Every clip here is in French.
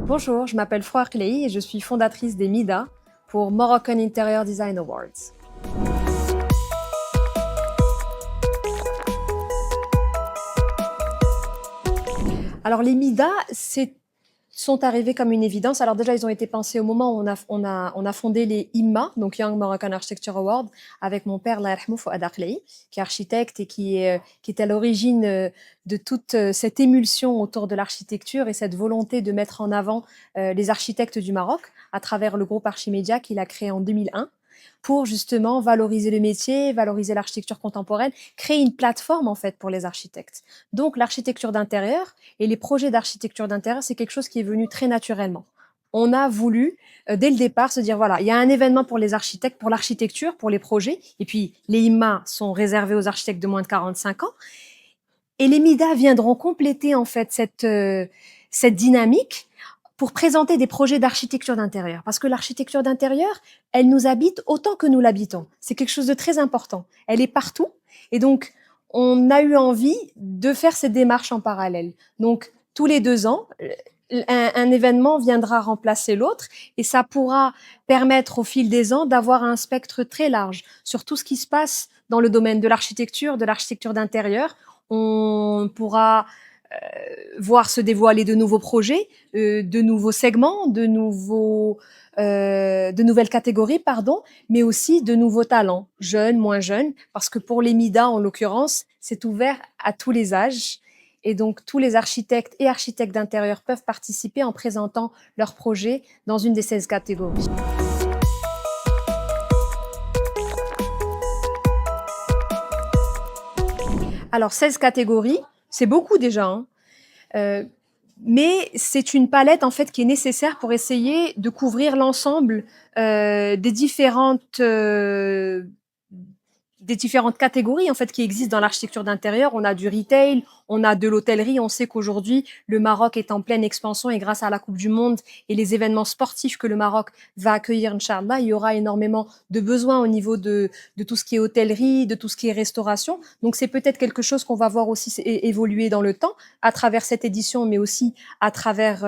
Bonjour, je m'appelle Froa Klei et je suis fondatrice des MIDA pour Moroccan Interior Design Awards. Alors les MIDA, sont arrivés comme une évidence. Alors déjà, ils ont été pensés au moment où on a fondé les IMA, donc Young Moroccan Architecture Award, avec mon père, Allah yarhamou, Fouad Aklei, qui est architecte et qui est à l'origine de toute cette émulsion autour de l'architecture et cette volonté de mettre en avant les architectes du Maroc à travers le groupe Archimédia qu'il a créé en 2001 pour justement valoriser le métier, valoriser l'architecture contemporaine, créer une plateforme en fait pour les architectes. Donc l'architecture d'intérieur et les projets d'architecture d'intérieur, c'est quelque chose qui est venu très naturellement. On a voulu, dès le départ, se dire, voilà, il y a un événement pour les architectes, pour l'architecture, pour les projets, et puis les IMA sont réservés aux architectes de moins de 45 ans, et les MIDA viendront compléter en fait cette dynamique pour présenter des projets d'architecture d'intérieur. Parce que l'architecture d'intérieur, elle nous habite autant que nous l'habitons. C'est quelque chose de très important. Elle est partout, et donc on a eu envie de faire cette démarche en parallèle. Donc, tous les 2 ans, un événement viendra remplacer l'autre et ça pourra permettre au fil des ans d'avoir un spectre très large sur tout ce qui se passe dans le domaine de l'architecture d'intérieur. On pourra voir se dévoiler de nouveaux projets, de nouveaux segments, de nouvelles catégories, pardon, mais aussi de nouveaux talents, jeunes, moins jeunes, parce que pour les MIDA, en l'occurrence, c'est ouvert à tous les âges. Et donc, tous les architectes et architectes d'intérieur peuvent participer en présentant leurs projets dans une des 16 catégories. Alors, 16 catégories, c'est beaucoup déjà, hein. Mais c'est une palette en fait qui est nécessaire pour essayer de couvrir l'ensemble des différentes catégories en fait qui existent dans l'architecture d'intérieur. On a du retail, on a de l'hôtellerie. On sait qu'aujourd'hui le Maroc est en pleine expansion et grâce à la Coupe du Monde et les événements sportifs que le Maroc va accueillir, Inch'Allah, il y aura énormément de besoins au niveau de tout ce qui est hôtellerie, de tout ce qui est restauration. Donc c'est peut-être quelque chose qu'on va voir aussi évoluer dans le temps à travers cette édition, mais aussi à travers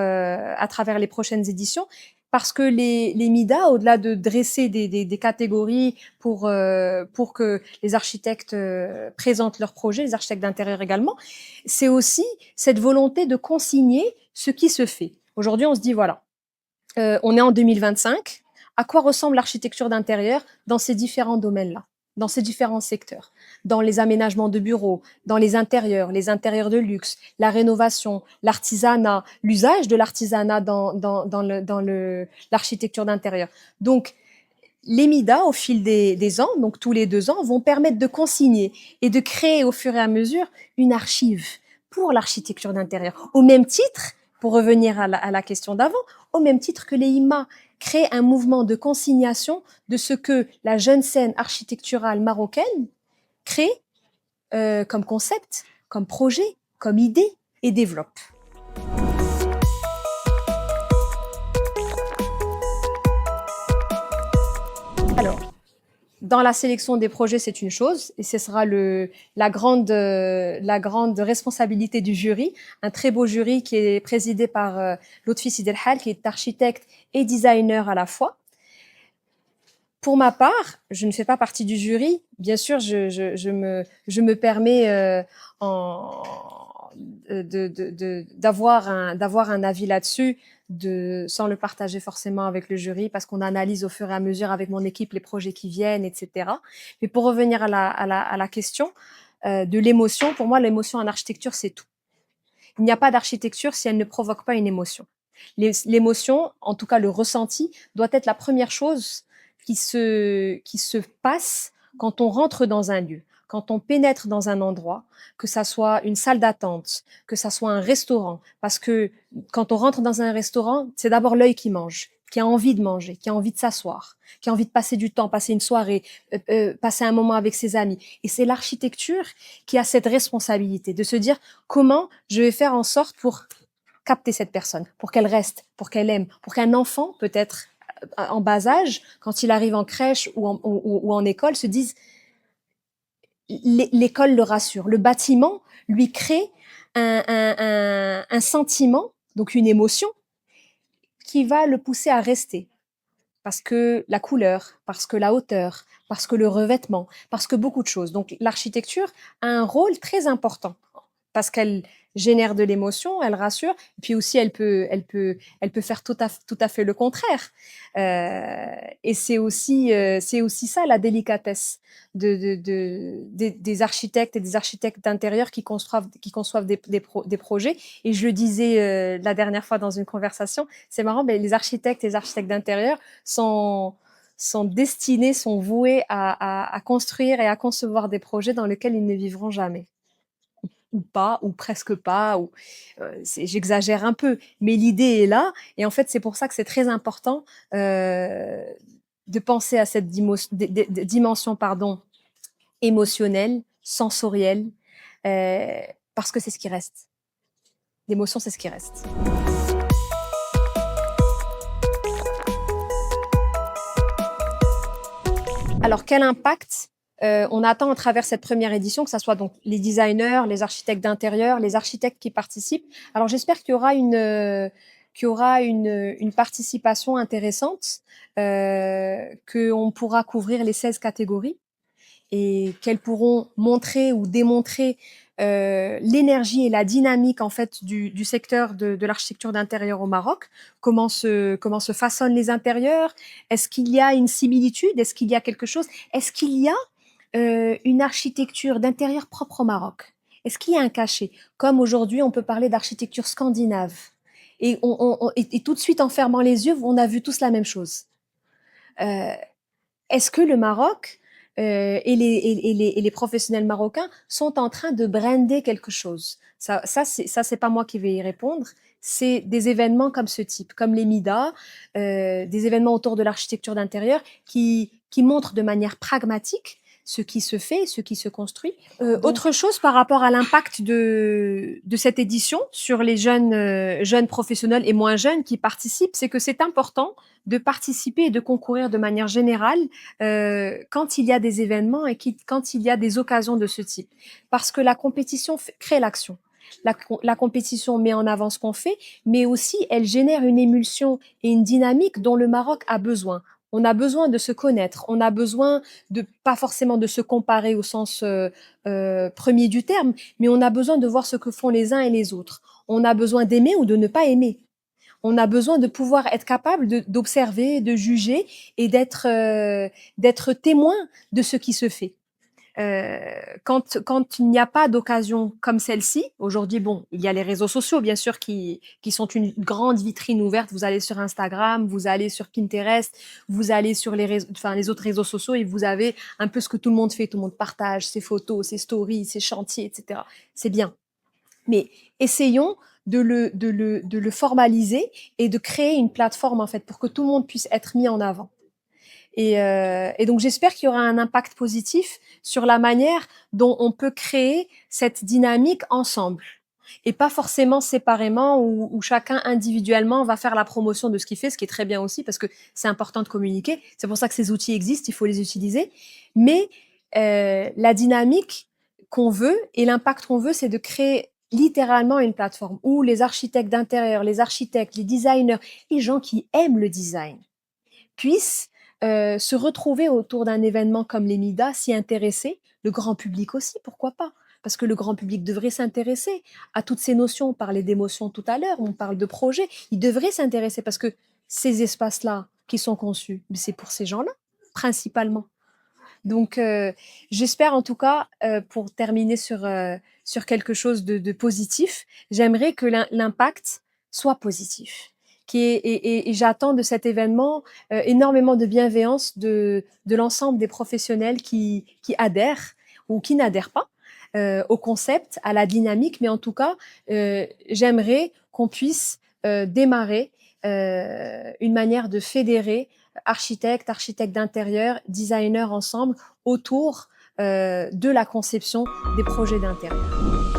les prochaines éditions. Parce que les MIDA, au-delà de dresser des catégories pour que les architectes présentent leurs projets, les architectes d'intérieur également, c'est aussi cette volonté de consigner ce qui se fait. Aujourd'hui, on se dit, voilà, on est en 2025, à quoi ressemble l'architecture d'intérieur dans ces différents domaines-là, dans ces différents secteurs, dans les aménagements de bureaux, dans les intérieurs de luxe, la rénovation, l'artisanat, l'usage de l'artisanat dans l'architecture d'intérieur. Donc, les MIDA, au fil des ans, donc tous les 2 ans, vont permettre de consigner et de créer au fur et à mesure une archive pour l'architecture d'intérieur. Au même titre, pour revenir à la question d'avant, au même titre que les IMA créent un mouvement de consignation de ce que la jeune scène architecturale marocaine crée comme concept, comme projet, comme idée et développe. Alors, dans la sélection des projets, c'est une chose, et ce sera la grande responsabilité du jury, un très beau jury qui est présidé par Lotfi Sidelhal, qui est architecte et designer à la fois. Pour ma part, je ne fais pas partie du jury. Bien sûr, je me permets d'avoir un avis là-dessus, sans le partager forcément avec le jury, parce qu'on analyse au fur et à mesure avec mon équipe les projets qui viennent, etc. Mais pour revenir à la question de l'émotion, pour moi, l'émotion en architecture, c'est tout. Il n'y a pas d'architecture si elle ne provoque pas une émotion. L'émotion, en tout cas le ressenti, doit être la première chose qui se passe quand on rentre dans un lieu, quand on pénètre dans un endroit, que ça soit une salle d'attente, que ça soit un restaurant. Parce que quand on rentre dans un restaurant, c'est d'abord l'œil qui mange, qui a envie de manger, qui a envie de s'asseoir, qui a envie de passer du temps, passer une soirée, passer un moment avec ses amis. Et c'est l'architecture qui a cette responsabilité de se dire comment je vais faire en sorte pour capter cette personne, pour qu'elle reste, pour qu'elle aime, pour qu'un enfant, peut-être en bas âge, quand il arrive en crèche ou en école, se dise l'école le rassure. Le bâtiment lui crée un sentiment, donc une émotion, qui va le pousser à rester. Parce que la couleur, parce que la hauteur, parce que le revêtement, parce que beaucoup de choses. Donc l'architecture a un rôle très important parce qu'elle génère de l'émotion, elle rassure, et puis aussi elle peut faire tout à fait le contraire. Et c'est aussi ça la délicatesse des architectes et des architectes d'intérieur qui conçoivent des projets. Et je le disais la dernière fois dans une conversation, c'est marrant, mais les architectes et les architectes d'intérieur sont destinés, sont voués à construire et à concevoir des projets dans lesquels ils ne vivront jamais ou pas, ou presque pas, ou j'exagère un peu, mais l'idée est là, et en fait c'est pour ça que c'est très important de penser à cette dimension pardon, émotionnelle, sensorielle, euh, parce que c'est ce qui reste. L'émotion, c'est ce qui reste. Alors, quel impact on attend à travers cette première édition, que ce soit donc les designers, les architectes d'intérieur, les architectes qui participent. Alors, j'espère qu'il y aura une participation intéressante, qu'on pourra couvrir les 16 catégories et qu'elles pourront montrer ou démontrer l'énergie et la dynamique en fait du secteur de l'architecture d'intérieur au Maroc. Comment se façonnent les intérieurs? Est-ce qu'il y a une similitude? Est-ce qu'il y a quelque chose? Est-ce qu'il y a une architecture d'intérieur propre au Maroc? Est-ce qu'il y a un cachet? Comme aujourd'hui, on peut parler d'architecture scandinave. Et tout de suite, en fermant les yeux, on a vu tous la même chose. Est-ce que le Maroc et les professionnels marocains sont en train de brander quelque chose? Ça c'est pas moi qui vais y répondre. C'est des événements comme ce type, comme les MIDA, des événements autour de l'architecture d'intérieur qui montrent de manière pragmatique ce qui se fait, ce qui se construit. Autre chose par rapport à l'impact de cette édition sur les jeunes professionnels et moins jeunes qui participent, c'est que c'est important de participer et de concourir de manière générale quand il y a des événements et quand il y a des occasions de ce type. Parce que la compétition crée l'action. La compétition met en avant ce qu'on fait, mais aussi elle génère une émulsion et une dynamique dont le Maroc a besoin. On a besoin de se connaître, on a besoin de pas forcément de se comparer au sens premier du terme, mais on a besoin de voir ce que font les uns et les autres. On a besoin d'aimer ou de ne pas aimer. On a besoin de pouvoir être capable d'observer, de juger et d'être témoin de ce qui se fait. Quand il n'y a pas d'occasion comme celle-ci, aujourd'hui, bon, il y a les réseaux sociaux, bien sûr, qui sont une grande vitrine ouverte. Vous allez sur Instagram, vous allez sur Pinterest, vous allez sur les autres réseaux sociaux et vous avez un peu ce que tout le monde fait. Tout le monde partage ses photos, ses stories, ses chantiers, etc. C'est bien. Mais essayons de le formaliser et de créer une plateforme, en fait, pour que tout le monde puisse être mis en avant. Et donc j'espère qu'il y aura un impact positif sur la manière dont on peut créer cette dynamique ensemble et pas forcément séparément où chacun individuellement va faire la promotion de ce qu'il fait, ce qui est très bien aussi parce que c'est important de communiquer. C'est pour ça que ces outils existent, il faut les utiliser. Mais la dynamique qu'on veut et l'impact qu'on veut, c'est de créer littéralement une plateforme où les architectes d'intérieur, les architectes, les designers, les gens qui aiment le design puissent se retrouver autour d'un événement comme les MIDA, s'y intéresser, le grand public aussi, pourquoi pas? Parce que le grand public devrait s'intéresser à toutes ces notions. On parlait d'émotions tout à l'heure, on parle de projets. Il devrait s'intéresser parce que ces espaces-là qui sont conçus, c'est pour ces gens-là, principalement. Donc, j'espère en tout cas, pour terminer sur quelque chose de positif, j'aimerais que l'impact soit positif. Et j'attends de cet événement énormément de bienveillance de l'ensemble des professionnels qui adhèrent ou qui n'adhèrent pas au concept, à la dynamique, mais en tout cas, j'aimerais qu'on puisse démarrer une manière de fédérer architectes d'intérieur, designers ensemble autour de la conception des projets d'intérieur.